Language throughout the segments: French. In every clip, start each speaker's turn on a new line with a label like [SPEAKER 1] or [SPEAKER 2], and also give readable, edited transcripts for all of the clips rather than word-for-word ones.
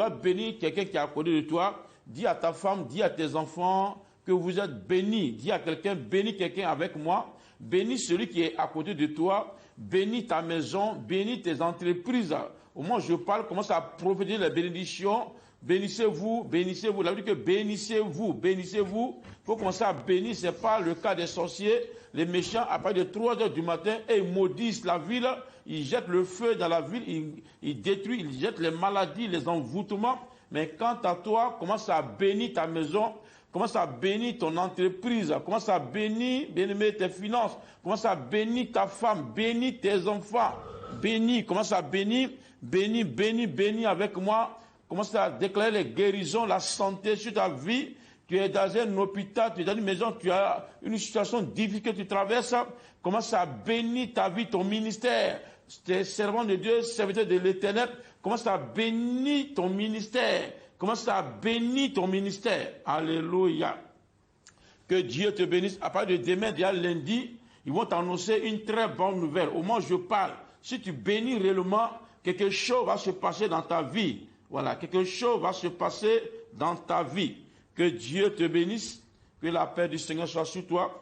[SPEAKER 1] dois bénir quelqu'un qui est à côté de toi. Dis à ta femme, dis à tes enfants que vous êtes bénis. Dis à quelqu'un, bénis quelqu'un avec moi. Bénis celui qui est à côté de toi. Bénis ta maison, bénis tes entreprises. Au moment où je parle, commence à prophétiser les bénédictions. Bénissez-vous, bénissez-vous. La Bible dit que bénissez-vous, bénissez-vous. Il faut commencer à bénir. Ce n'est pas le cas des sorciers. Les méchants, à partir de 3 heures du matin, et ils maudissent la ville. Ils jettent le feu dans la ville. Ils détruisent, ils jettent les maladies, les envoûtements. Mais quant à toi, commence à bénir ta maison. Commence à bénir ton entreprise. Commence à bénir, bénir tes finances. Commence à bénir ta femme. Bénis tes enfants. Bénis. Commence à bénir. Bénis, bénis, bénis avec moi. Commence à déclarer les guérisons, la santé sur ta vie. Tu es dans un hôpital, tu es dans une maison, tu as une situation difficile que tu traverses. Commence à bénir ta vie, ton ministère. Tes servants de Dieu, serviteurs de l'Éternel. Commence à bénir ton ministère. Commence à bénir ton ministère. Alléluia. Que Dieu te bénisse. À partir de demain, déjà lundi, ils vont t'annoncer une très bonne nouvelle. Au moment où je parle, si tu bénis réellement, quelque chose va se passer dans ta vie. Voilà, quelque chose va se passer dans ta vie. Que Dieu te bénisse. Que la paix du Seigneur soit sur toi.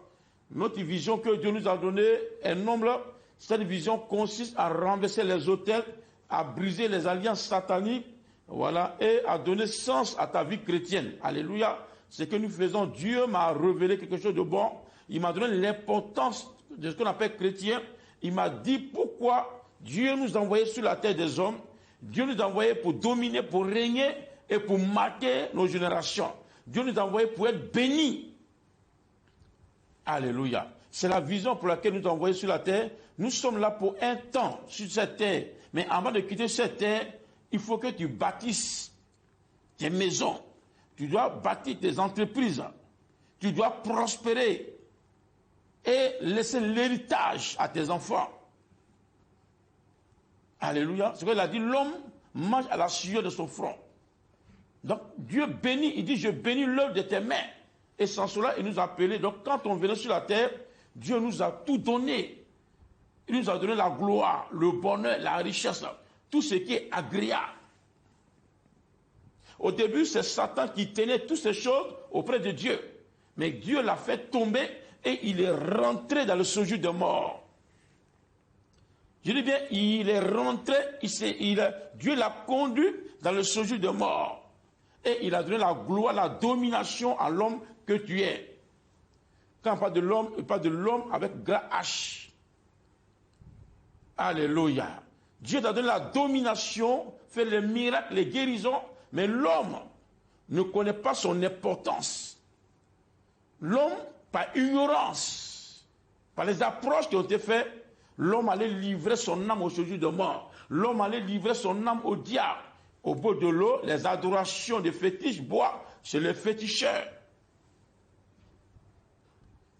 [SPEAKER 1] Notre vision que Dieu nous a donnée est noble. Cette vision consiste à renverser les autels, à briser les alliances sataniques, voilà, et à donner sens à ta vie chrétienne. Alléluia. Ce que nous faisons, Dieu m'a révélé quelque chose de bon. Il m'a donné l'importance de ce qu'on appelle chrétien. Il m'a dit pourquoi Dieu nous a envoyés sur la terre des hommes. Dieu nous a envoyés pour dominer, pour régner et pour marquer nos générations. Dieu nous a envoyés pour être bénis. Alléluia. C'est la vision pour laquelle nous nous envoyés sur la terre. Nous sommes là pour un temps sur cette terre. Mais avant de quitter cette terre, il faut que tu bâtisses tes maisons. Tu dois bâtir tes entreprises. Tu dois prospérer et laisser l'héritage à tes enfants. Alléluia. C'est ce qu'il a dit, l'homme mange à la sueur de son front. Donc Dieu bénit, il dit, je bénis l'œuvre de tes mains. Et sans cela, il nous a appelés. Donc quand on venait sur la terre, Dieu nous a tout donné. Il nous a donné la gloire, le bonheur, la richesse, tout ce qui est agréable. Au début, c'est Satan qui tenait toutes ces choses auprès de Dieu. Mais Dieu l'a fait tomber et il est rentré dans le séjour de mort. Je dis bien, il est rentré, Dieu l'a conduit dans le séjour de mort. Et il a donné la gloire, la domination à l'homme que tu es. Quand on parle de l'homme, il parle de l'homme avec grand H. Alléluia. Dieu t'a donné la domination, fait les miracles, les guérisons, mais l'homme ne connaît pas son importance. L'homme, par ignorance, par les approches qui ont été faites, l'homme allait livrer son âme au séjour de mort. L'homme allait livrer son âme au diable. Au bord de l'eau, les adorations de fétiches bois chez les féticheurs.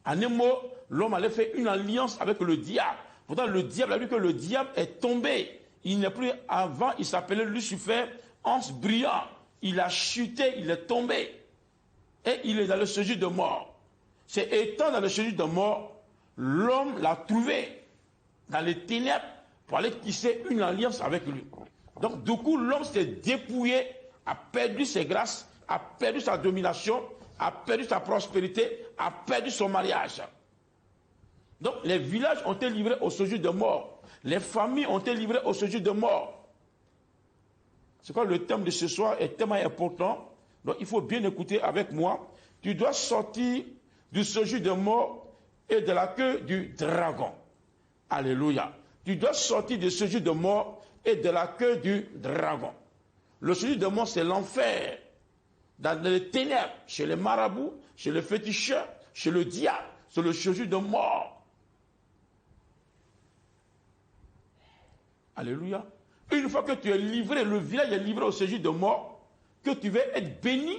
[SPEAKER 1] En un mot, l'homme allait faire une alliance avec le diable. Pourtant, le diable a dit que le diable est tombé. Il n'est plus avant, il s'appelait Lucifer, ange brillant. Il a chuté, il est tombé. Et il est dans le séjour de mort. C'est étant dans le séjour de mort, l'homme l'a trouvé dans les ténèbres pour aller tisser une alliance avec lui. Donc, du coup, l'homme s'est dépouillé, a perdu ses grâces, a perdu sa domination, a perdu sa prospérité, a perdu son mariage. Donc, les villages ont été livrés au séjour de mort. Les familles ont été livrées au séjour de mort. C'est quoi le thème de ce soir est tellement important. Donc, il faut bien écouter avec moi. Tu dois sortir du séjour de mort et de la queue du dragon. Alléluia. Tu dois sortir du séjour de mort et de la queue du dragon. Le séjour de mort, c'est l'enfer. Dans les ténèbres, chez les marabouts, chez les féticheurs, chez le diable, c'est le séjour de mort. Alléluia. Une fois que tu es livré, le village est livré au séjour de mort, que tu veux être béni,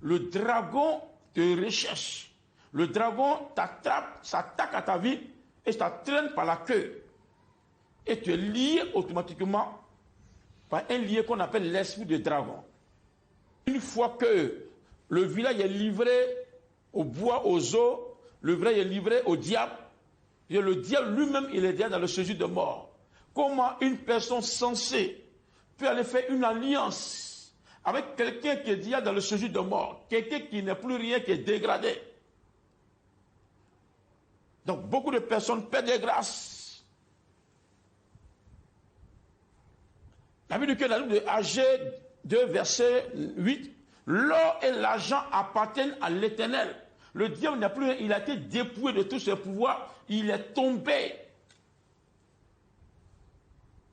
[SPEAKER 1] le dragon te recherche. Le dragon t'attrape, s'attaque à ta vie et ça traîne par la queue. Et tu es lié automatiquement par un lien qu'on appelle l'esprit de dragon. Une fois que le village est livré au bois, aux eaux, le village est livré au diable, et le diable lui-même, il est déjà dans le séjour de mort. Comment une personne sensée peut aller faire une alliance avec quelqu'un qui est déjà dans le séjour de mort, quelqu'un qui n'est plus rien, qui est dégradé. Donc beaucoup de personnes perdent des grâces. La Bible dit que dans le livre de Agé 2, verset 8, l'or et l'argent appartiennent à l'Éternel. Le diable n'a plus, il a été dépouillé de tous ses pouvoirs, il est tombé.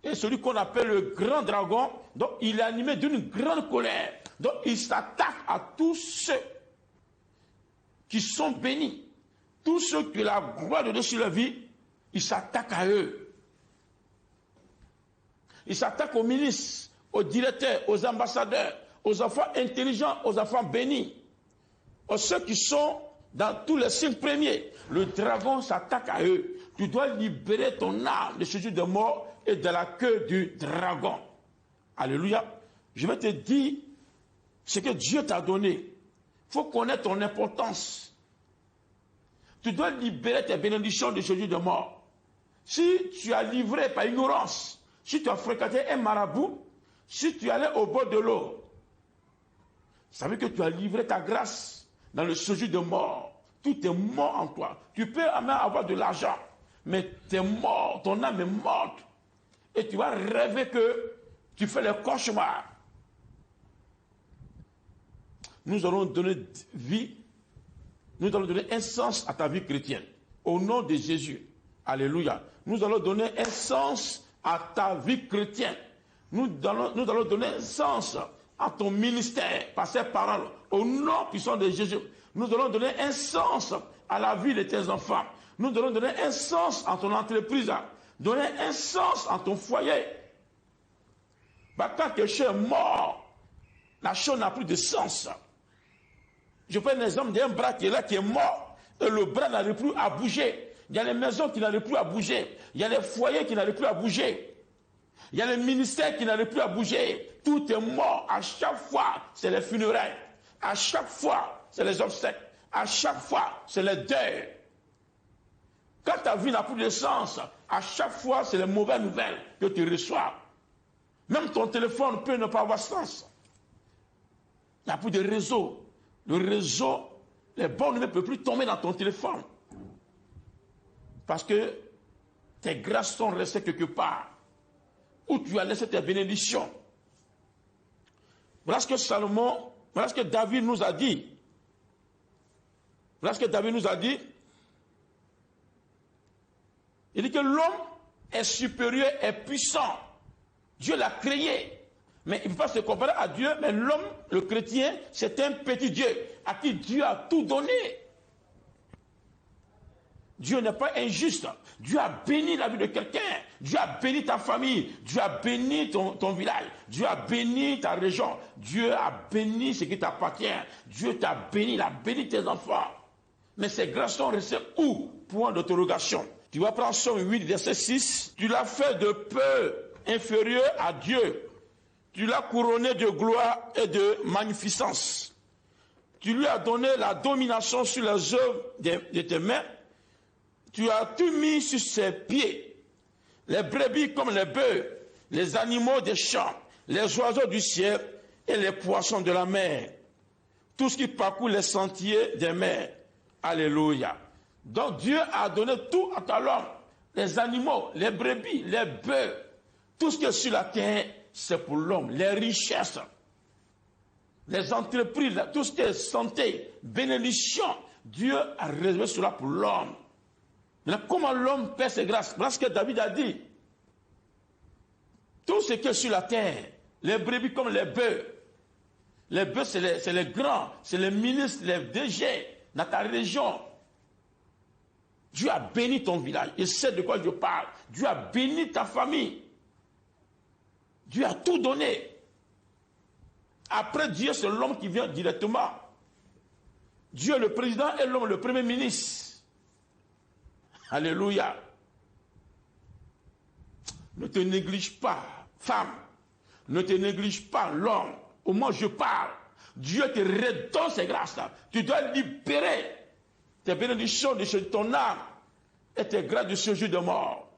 [SPEAKER 1] Et celui qu'on appelle le grand dragon, donc il est animé d'une grande colère. Donc il s'attaque à tous ceux qui sont bénis. Tous ceux qui ont la gloire de Dieu sur leur vie, il s'attaque à eux. Il s'attaque aux ministres, aux directeurs, aux ambassadeurs, aux enfants intelligents, aux enfants bénis, aux ceux qui sont dans tous les 5 premiers. Le dragon s'attaque à eux. Tu dois libérer ton âme de ce jeu de mort et de la queue du dragon. Alléluia. Je vais te dire ce que Dieu t'a donné. Il faut connaître ton importance. Tu dois libérer tes bénédictions de ce jeu de mort. Si tu as livré par ignorance, si tu as fréquenté un marabout, si tu allais au bord de l'eau, ça veut dire que tu as livré ta grâce dans le séjour de mort. Tout est mort en toi. Tu peux même avoir de l'argent, mais tu es mort, ton âme est morte. Et tu vas rêver que tu fais le cauchemar. Nous allons donner vie, nous allons donner un sens à ta vie chrétienne. Au nom de Jésus. Alléluia. Nous allons donner un sens à ta vie chrétienne. Nous allons donner un sens à ton ministère par ces paroles. Au nom puissant de Jésus. Nous allons donner un sens à la vie de tes enfants. Nous allons donner un sens à ton entreprise. Donner un sens à ton foyer. Quand quelque chose est mort, la chose n'a plus de sens. Je prends l'exemple d'un bras qui est là, qui est mort, et le bras n'arrive plus à bouger. Il y a les maisons qui n'arrivent plus à bouger. Il y a les foyers qui n'arrivent plus à bouger. Il y a les ministères qui n'arrivent plus à bouger. Tout est mort. À chaque fois, c'est les funérailles. À chaque fois, c'est les obsèques. À chaque fois, c'est les deuils. Quand ta vie n'a plus de sens, à chaque fois, c'est les mauvaises nouvelles que tu reçois. Même ton téléphone peut ne pas avoir sens. Il n'y a plus de réseau. Le réseau, les bonnes nouvelles ne peuvent plus tomber dans ton téléphone. Parce que tes grâces sont restées quelque part. Où tu as laissé tes bénédictions. Voilà ce que Salomon, voilà ce que David nous a dit. Voilà ce que David nous a dit. Il dit que l'homme est supérieur, est puissant. Dieu l'a créé. Mais il ne peut pas se comparer à Dieu, mais l'homme, le chrétien, c'est un petit Dieu à qui Dieu a tout donné. Dieu n'est pas injuste. Dieu a béni la vie de quelqu'un. Dieu a béni ta famille. Dieu a béni ton village. Dieu a béni ta région. Dieu a béni ce qui t'appartient. Dieu t'a béni, il a béni tes enfants. Mais ces grâces sont restées où? Point d'interrogation. Tu vas prendre Somme 8, verset 6. Tu l'as fait de peu inférieur à Dieu. Tu l'as couronné de gloire et de magnificence. Tu lui as donné la domination sur les œuvres de tes mains. Tu as tout mis sur ses pieds. Les brebis comme les bœufs, les animaux des champs, les oiseaux du ciel et les poissons de la mer. Tout ce qui parcourt les sentiers des mers. Alléluia. Donc Dieu a donné tout à l'homme. Les animaux, les brebis, les bœufs. Tout ce qui est sur la terre, c'est pour l'homme. Les richesses, les entreprises, tout ce qui est santé, bénédiction. Dieu a réservé cela pour l'homme. Maintenant, comment l'homme perd ses grâces? Voilà ce que David a dit. Tout ce qui est sur la terre, les brebis comme les bœufs. Les bœufs, c'est les grands, c'est les ministres, les DG dans ta région. Dieu a béni ton village. Il sait de quoi je parle. Dieu a béni ta famille. Dieu a tout donné. Après Dieu, c'est l'homme qui vient directement. Dieu le président et l'homme le premier ministre. Alléluia. Ne te néglige pas, femme. Ne te néglige pas, l'homme. Au moins je parle. Dieu te redonne ses grâces-là. Tu dois libérer tes bénédictions de ton âme et tes grâces de ce jour de mort.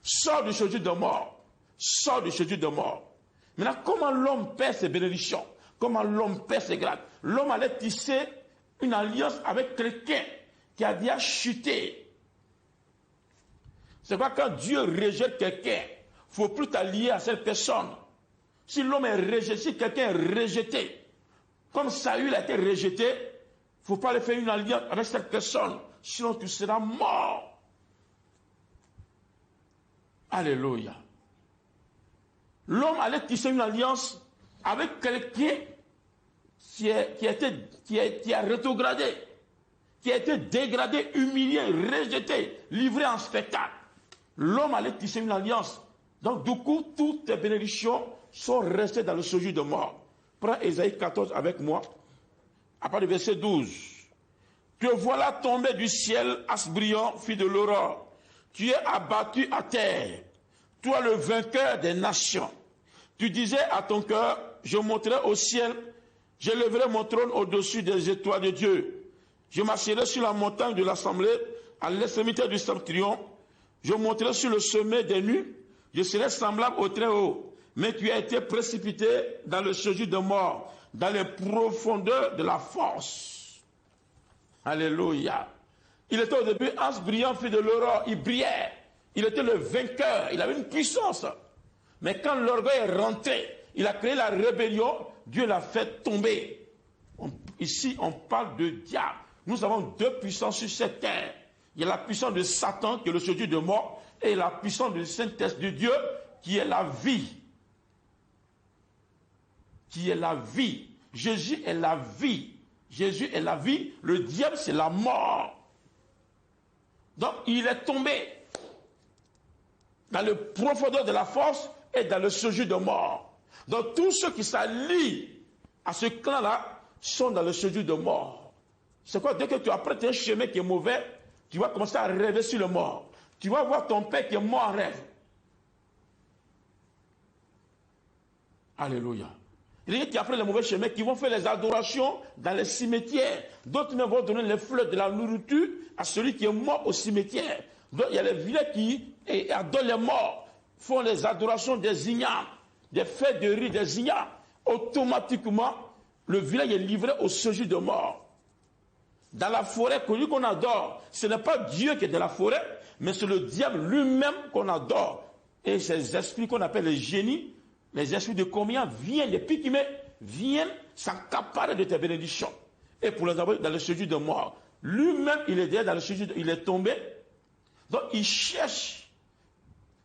[SPEAKER 1] Sors de ce jour de mort. Sors de ce jour de mort. Maintenant, comment l'homme perd ses bénédictions? Comment l'homme perd ses grâces? L'homme allait tisser une alliance avec quelqu'un qui a déjà chuté. C'est pourquoi quand Dieu rejette quelqu'un, il ne faut plus t'allier à cette personne. Si l'homme est rejeté, si quelqu'un est rejeté, comme Saül a été rejeté, il ne faut pas aller faire une alliance avec cette personne, sinon tu seras mort. Alléluia. L'homme allait tisser une alliance avec quelqu'un qui a rétrogradé, qui a été dégradé, humilié, rejeté, livré en spectacle. L'homme allait tisser une alliance. Donc, du coup, toutes tes bénédictions sont restées dans le séjour de mort. Prends Ésaïe 14 avec moi, à partir du verset 12. Te voilà tombé du ciel, astre brillant, fille de l'aurore. Tu es abattu à terre, toi le vainqueur des nations. Tu disais à ton cœur, je monterai au ciel, j'élèverai mon trône au-dessus des étoiles de Dieu. Je m'assierai sur la montagne de l'assemblée, à l'extrémité du septentrion. Je monterai sur le sommet des nues, je serai semblable au Très-Haut. Mais tu as été précipité dans le séjour de mort, dans les profondeurs de la force. Alléluia. Il était au début astre brillant, fille de l'aurore, il brillait. Il était le vainqueur, il avait une puissance. Mais quand l'orgueil est rentré, il a créé la rébellion, Dieu l'a fait tomber. Ici, on parle de diable. Nous avons deux puissances sur cette terre. Il y a la puissance de Satan, qui est le séjour de mort, et la puissance du Saint-Esprit de Dieu, qui est la vie. Qui est la vie. Jésus est la vie. Jésus est la vie. Le diable, c'est la mort. Donc, il est tombé dans le profondeur de la force et dans le séjour de mort. Donc, tous ceux qui s'allient à ce clan-là sont dans le séjour de mort. C'est quoi? Dès que tu apprêtes un chemin qui est mauvais, tu vas commencer à rêver sur le mort. Tu vas voir ton père qui est mort en rêve. Alléluia. Il y a qui apprennent le mauvais chemin, qui vont faire les adorations dans les cimetières. D'autres même vont donner les fleurs de la nourriture à celui qui est mort au cimetière. Donc, il y a les vilains qui adorent les morts, font les adorations des ignames, des fêtes de riz des ignames. Automatiquement, le village est livré au séjour de mort. Dans la forêt, celui qu'on adore, ce n'est pas Dieu qui est dans la forêt, mais c'est le diable lui-même qu'on adore. Et ces esprits qu'on appelle les génies, les esprits de combien viennent, les pygmées, viennent s'accaparer de tes bénédictions. Et pour les avoir dans le séjour de mort. Lui-même, il est déjà dans le séjour, il est tombé. Donc, il cherche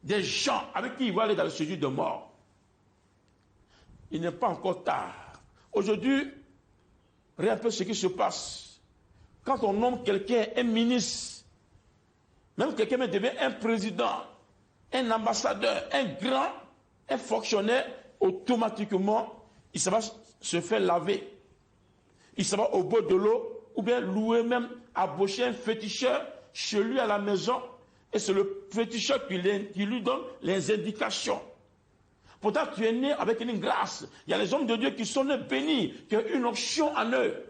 [SPEAKER 1] des gens avec qui il va aller dans le séjour de mort. Il n'est pas encore tard. Aujourd'hui, regarde un peu ce qui se passe. Quand on nomme quelqu'un un ministre, même quelqu'un devient un président, un ambassadeur, un grand, un fonctionnaire, automatiquement, il va se faire laver. Il va au bord de l'eau, ou bien louer même, embaucher un féticheur chez lui à la maison, et c'est le féticheur qui lui donne les indications. Pourtant, tu es né avec une grâce. Il y a les hommes de Dieu qui sont nés bénis, qui ont une option en eux.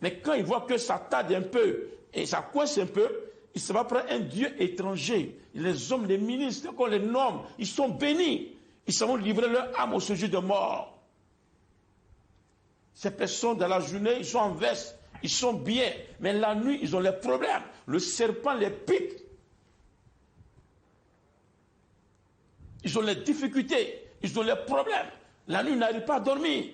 [SPEAKER 1] Mais quand ils voient que ça tarde un peu, et ça coince un peu, il se va prendre un Dieu étranger. Les hommes, les ministres, qu'on les nomme, ils sont bénis. Ils se vont livrer leur âme au séjour de mort. Ces personnes, dans la journée, ils sont en veste, ils sont bien. Mais la nuit, ils ont les problèmes. Le serpent les pique. Ils ont les difficultés, ils ont les problèmes. La nuit, ils n'arrivent pas à dormir.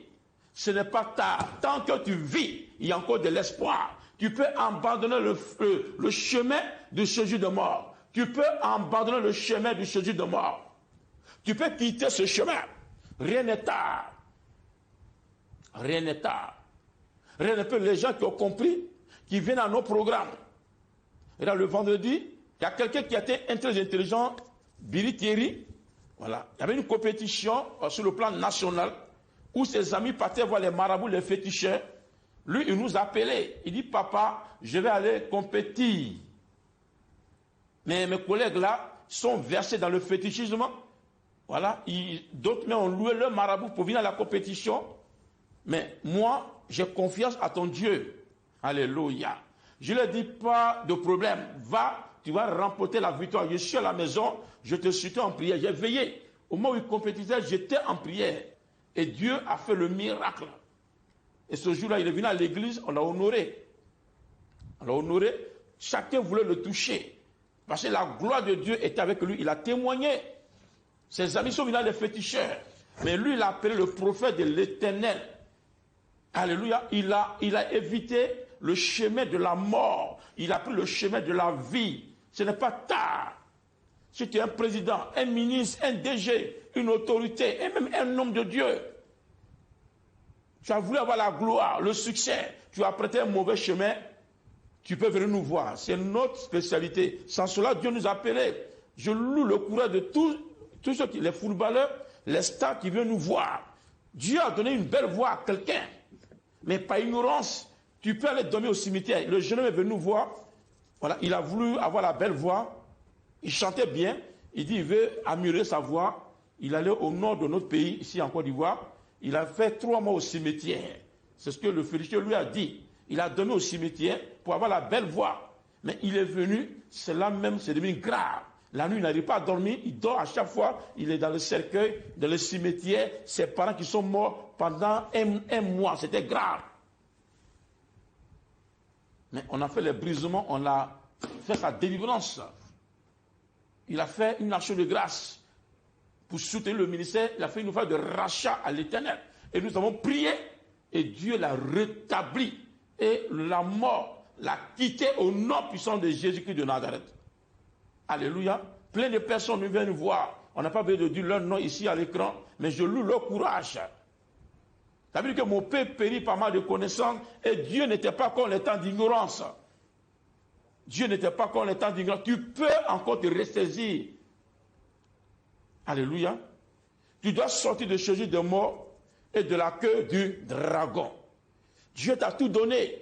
[SPEAKER 1] Ce n'est pas tard. Tant que tu vis, il y a encore de l'espoir. Tu peux abandonner le chemin du séjour de mort. Tu peux abandonner le chemin du séjour de mort. Tu peux quitter ce chemin. Rien n'est tard. Rien n'est tard. Rien n'est tard. Les gens qui ont compris, qui viennent à nos programmes. Et là, le vendredi, il y a quelqu'un qui a été très intelligent, Billy Thierry. Voilà. Il y avait une compétition sur le plan national où ses amis partaient voir les marabouts, les féticheurs. Lui, il nous appelait. Il dit, papa, je vais aller compétir. Mais mes collègues là sont versés dans le fétichisme. Voilà. D'autres ont loué leur marabout pour venir à la compétition. Mais moi, j'ai confiance à ton Dieu. Alléluia. Je ne leur dis pas de problème. Va, tu vas remporter la victoire. Je suis à la maison, je te soutiens en prière. J'ai veillé Au moment où il compétissait, j'étais en prière. Et Dieu a fait le miracle. Et ce jour-là, il est venu à l'église, on l'a honoré. On l'a honoré, chacun voulait le toucher. Parce que la gloire de Dieu était avec lui, il a témoigné. Ses amis sont venus les féticheurs. Mais lui, il a appelé le prophète de l'Éternel. Alléluia. Il a évité le chemin de la mort. Il a pris le chemin de la vie. Ce n'est pas tard. Si tu es un président, un ministre, un DG, une autorité, et même un homme de Dieu, tu as voulu avoir la gloire, le succès, tu as prêté un mauvais chemin, tu peux venir nous voir. C'est notre spécialité. Sans cela, Dieu nous a appelés. Je loue le courage de tous ceux qui, les footballeurs, les stars qui viennent nous voir. Dieu a donné une belle voix à quelqu'un. Mais par ignorance, tu peux aller dormir au cimetière. Le jeune homme est venu nous voir. Voilà, il a voulu avoir la belle voix. Il chantait bien. Il dit, il veut améliorer sa voix. Il allait au nord de notre pays, ici en Côte d'Ivoire. Il a fait 3 mois au cimetière. C'est ce que le féticheur lui a dit. Il a donné au cimetière pour avoir la belle voix. Mais il est venu, c'est là même, c'est devenu grave. La nuit, il n'arrive pas à dormir. Il dort à chaque fois. Il est dans le cercueil, dans le cimetière. Ses parents qui sont morts pendant un mois. C'était grave. Mais on a fait les brisements. On a fait sa délivrance. Il a fait une action de grâce pour soutenir le ministère. Il a fait une offre de rachat à l'Éternel. Et nous avons prié. Et Dieu l'a rétabli. Et la mort l'a quitté au nom puissant de Jésus-Christ de Nazareth. Alléluia. Plein de personnes nous viennent voir. On n'a pas besoin de dire leur nom ici à l'écran, mais je loue leur courage. Ça veut dire que mon père périt par mal de connaissances et Dieu n'était pas comme les temps d'ignorance. Dieu n'était pas comme les temps d'ignorance. Tu peux encore te ressaisir. Alléluia. Tu dois sortir de ce jeu de mort et de la queue du dragon. Dieu t'a tout donné.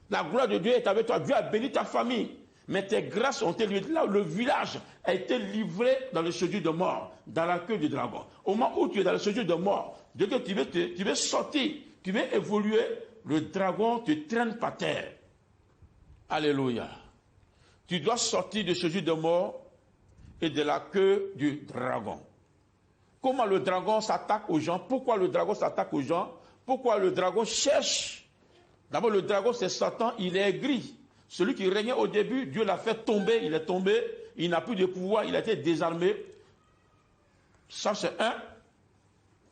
[SPEAKER 1] La gloire de Dieu est avec toi. Dieu a béni ta famille. Mais tes grâces ont été livrées. Là où le village a été livré dans le séjour de mort, dans la queue du dragon. Au moment où tu es dans le séjour de mort, dès que tu veux sortir, tu veux évoluer, le dragon te traîne par terre. Alléluia. Tu dois sortir de ce séjour de mort et de la queue du dragon. Comment le dragon s'attaque aux gens? Pourquoi le dragon s'attaque aux gens? Pourquoi le dragon cherche? D'abord, le dragon, c'est Satan, il est aigri. Celui qui régnait au début, Dieu l'a fait tomber, il est tombé, il n'a plus de pouvoir, il a été désarmé. Ça, c'est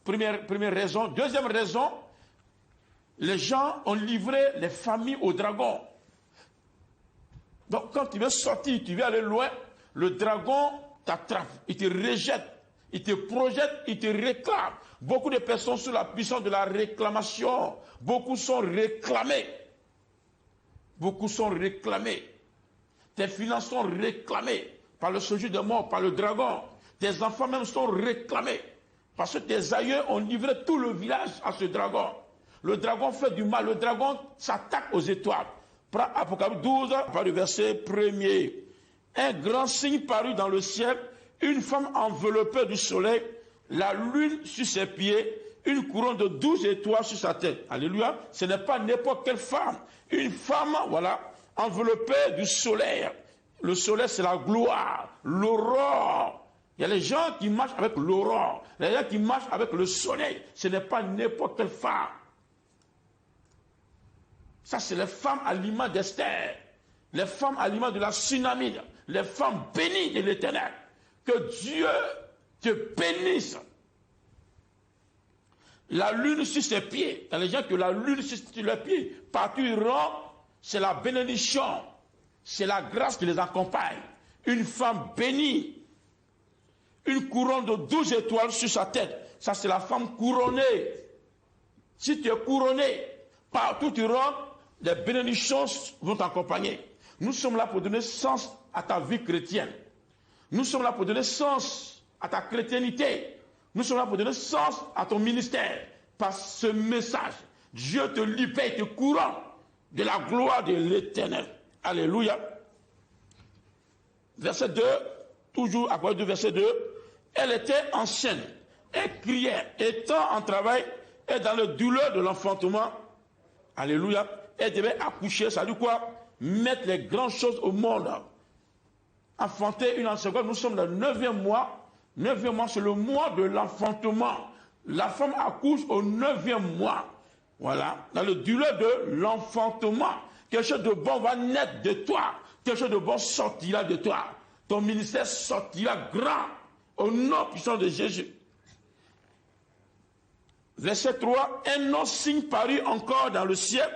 [SPEAKER 1] première raison. Deuxième raison, les gens ont livré les familles au dragon. Donc, quand tu veux sortir, tu veux aller loin, le dragon t'attrape, il te rejette, il te projette, il te réclame. Beaucoup de personnes sous la puissance de la réclamation, beaucoup sont réclamés. Beaucoup sont réclamés. Tes finances sont réclamées par le séjour de mort, par le dragon. Tes enfants même sont réclamés. Parce que tes aïeux ont livré tout le village à ce dragon. Le dragon fait du mal. Le dragon s'attaque aux étoiles. Prends Apocalypse 12, par le verset 1er. Un grand signe parut dans le ciel, une femme enveloppée du soleil, la lune sur ses pieds, une couronne de 12 étoiles sur sa tête. Alléluia. Ce n'est pas n'importe quelle femme. Une femme, voilà, enveloppée du soleil. Le soleil, c'est la gloire, l'aurore. Il y a les gens qui marchent avec l'aurore. Il y a les gens qui marchent avec le soleil. Ce n'est pas n'importe quelle femme. Ça, c'est les femmes à l'image d'Esther. Les femmes à l'image de la tsunami. Les femmes bénies de l'Éternel. Que Dieu te bénisse. La lune sur ses pieds. Il y a les gens que la lune sur leurs pieds. Partout ils rentrent, c'est la bénédiction. C'est la grâce qui les accompagne. Une femme bénie. Une couronne de 12 étoiles sur sa tête. Ça, c'est la femme couronnée. Si tu es couronné, partout tu rentres, les bénédictions vont t'accompagner. Nous sommes là pour donner sens à ta vie chrétienne. Nous sommes là pour donner sens à ta chrétiennité. Nous sommes là pour donner sens à ton ministère. Par ce message, Dieu te libère, te couronne de la gloire de l'Éternel. Alléluia. Verset 2, toujours à cause du verset 2. Elle était ancienne, elle criait, étant en travail et dans le douleur de l'enfantement. Alléluia. Elle devait accoucher, ça dit quoi? Mettre les grandes choses au monde. Enfanter une seconde, nous sommes dans le 9e mois 9e mois, c'est le mois de l'enfantement. La femme accouche au 9e mois. Voilà, dans le douleur de l'enfantement. Quelque chose de bon va naître de toi. Quelque chose de bon sortira de toi. Ton ministère sortira grand au nom puissant de Jésus. Verset 3, un autre signe parut encore dans le ciel,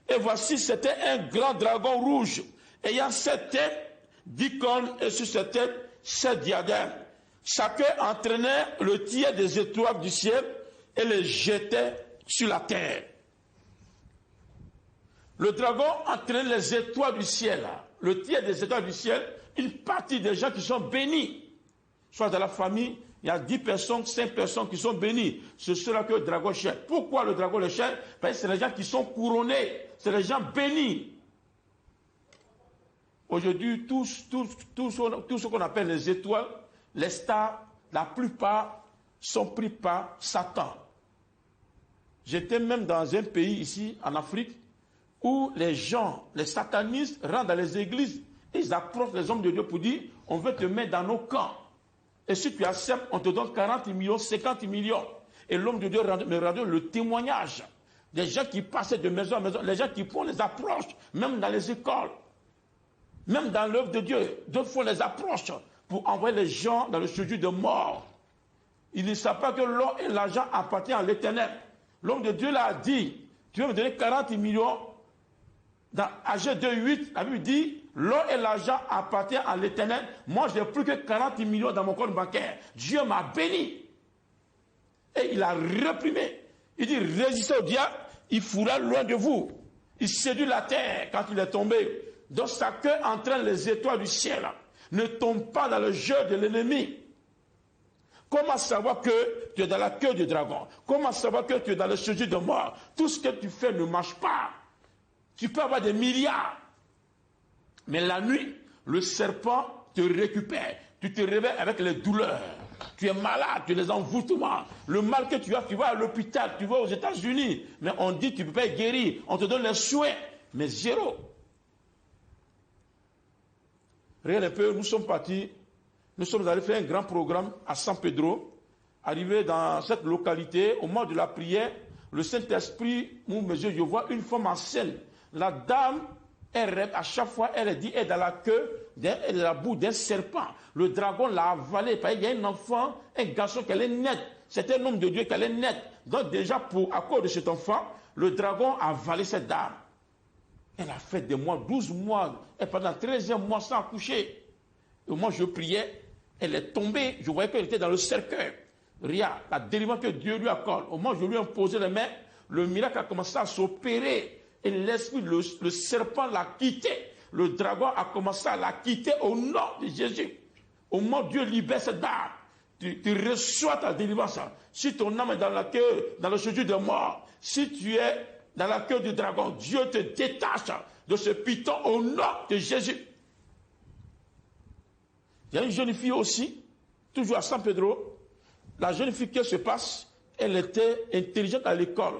[SPEAKER 1] et voici c'était un grand dragon rouge, ayant 7 têtes, 10 cornes, et sur cette tête 7 diadèmes. Chacun entraînait le tiers des étoiles du ciel et les jetait sur la terre. Le dragon entraînait les étoiles du ciel. Le tiers des étoiles du ciel, une partie des gens qui sont bénis. Soit dans la famille, il y a 10 personnes, 5 personnes qui sont bénies. C'est cela que le dragon cherche. Pourquoi le dragon le cherche? Parce que c'est les gens qui sont couronnés. C'est les gens bénis. Aujourd'hui, tout ce qu'on appelle les étoiles, les stars, la plupart sont pris par Satan. J'étais même dans un pays ici, en Afrique, où les gens, les satanistes, rentrent dans les églises, et ils approchent les hommes de Dieu pour dire, on veut te mettre dans nos camps. Et si tu acceptes, on te donne 40 millions, 50 millions. Et l'homme de Dieu me rendait le témoignage des gens qui passaient de maison en maison, les gens qui font les approches, même dans les écoles, même dans l'œuvre de Dieu. D'autres font les approches pour envoyer les gens dans le séjour de mort. Ils ne savent pas que l'or et l'argent appartiennent à l'Éternel. L'homme de Dieu l'a dit, tu veux me donner 40 millions. Dans Agé 2.8, la Bible dit, l'or et l'argent appartiennent à l'Éternel. Moi, je n'ai plus que 40 millions dans mon compte bancaire. Dieu m'a béni. Et il a réprimé. Il dit, résistez au diable, il fourra loin de vous. Il séduit la terre quand il est tombé. Donc sa queue entraîne les étoiles du ciel. Ne tombe pas dans le jeu de l'ennemi. Comment savoir que tu es dans la queue du dragon? Comment savoir que tu es dans le séjour de mort? Tout ce que tu fais ne marche pas. Tu peux avoir des milliards. Mais la nuit, le serpent te récupère. Tu te réveilles avec les douleurs. Tu es malade, tu as les envoûtements. Le mal que tu as, tu vas à l'hôpital, tu vas aux États-Unis. Mais on dit que tu ne peux pas être guéri. On te donne les soins. Mais zéro. Regarde un peu, nous sommes partis. Nous sommes allés faire un grand programme à San Pedro. Arrivé dans cette localité, au moment de la prière, le Saint-Esprit, mes yeux, je vois une femme en scène. La dame, elle rêve, à chaque fois, elle dit, elle est dans la queue, elle est dans la boue d'un serpent. Le dragon l'a avalé. Il y a un enfant, un garçon qu'elle est nette. C'est un homme de Dieu qu'elle est nette. Donc déjà, à cause de cet enfant, le dragon a avalé cette dame. Elle a fait des mois, 12 mois, et pendant 13e mois sans accoucher. Et au moment où je priais, elle est tombée, je voyais qu'elle était dans le cercueil. Regarde, la délivrance que Dieu lui accorde. Au moment où je lui ai imposé les mains, le miracle a commencé à s'opérer. Et l'esprit, le serpent l'a quitté. Le dragon a commencé à la quitter au nom de Jésus. Au moment où Dieu libère cette dame, tu reçois ta délivrance. Si ton âme est dans la queue, dans le séjour de mort, si tu es dans la queue du dragon, Dieu te détache de ce python au nom de Jésus. Il y a une jeune fille aussi, toujours à San Pedro. La jeune fille, qu'est-ce qui se passe? Elle était intelligente à l'école.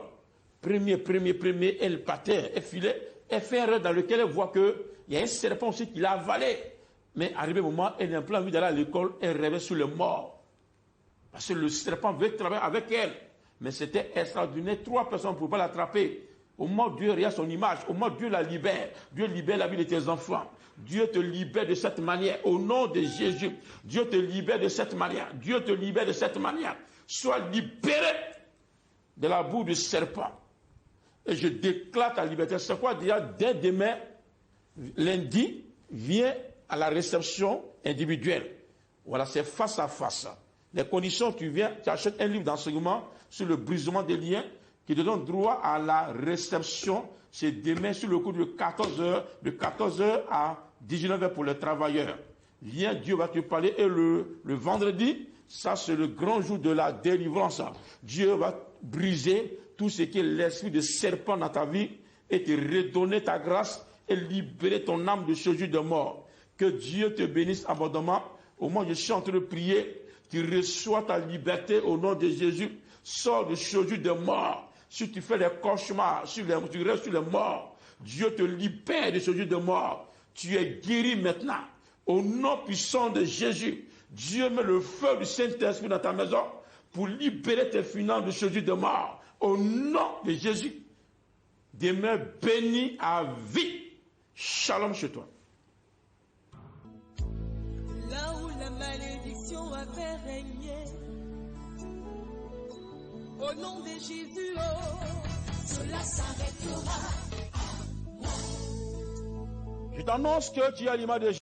[SPEAKER 1] Premier, elle partait, elle filait, elle fait un rêve dans lequel elle voit qu'il y a un serpent aussi qui l'a avalé. Mais arrivé au moment, elle n'a plus envie d'aller à l'école, elle rêvait sur le mort. Parce que le serpent veut travailler avec elle. Mais c'était extraordinaire, 3 personnes ne pouvaient pas l'attraper. Au moment où Dieu regarde son image, au moment où Dieu la libère, Dieu libère la vie de tes enfants. Dieu te libère de cette manière, au nom de Jésus. Dieu te libère de cette manière. Dieu te libère de cette manière. Sois libéré de la boue du serpent. Et je déclare ta liberté. C'est quoi déjà? Dès demain, lundi, viens à la réception individuelle. Voilà, c'est face à face. Les conditions, tu viens, tu achètes un livre d'enseignement sur le brisement des liens qui te donne droit à la réception. C'est demain sur le cours de 14h à 19h pour les travailleurs. Viens, Dieu va te parler. Et le vendredi, ça c'est le grand jour de la délivrance. Dieu va briser tout ce qui est l'esprit de serpent dans ta vie et te redonner ta grâce et libérer ton âme de ce jour de mort. Que Dieu te bénisse abondamment. Au moment où je suis en train de prier, tu reçois ta liberté au nom de Jésus. Sors de ce jour de mort. Si tu fais des cauchemars, tu restes sur les morts, Dieu te libère de ce jour de mort. Tu es guéri maintenant. Au nom puissant de Jésus, Dieu met le feu du Saint-Esprit dans ta maison pour libérer tes finances de ce jour de mort. Au nom de Jésus, demeure béni à vie. Shalom chez toi.
[SPEAKER 2] Là où la malédiction avait régné, au nom de Jésus, cela s'arrêtera.
[SPEAKER 1] Je t'annonce que tu as l'image de Jésus.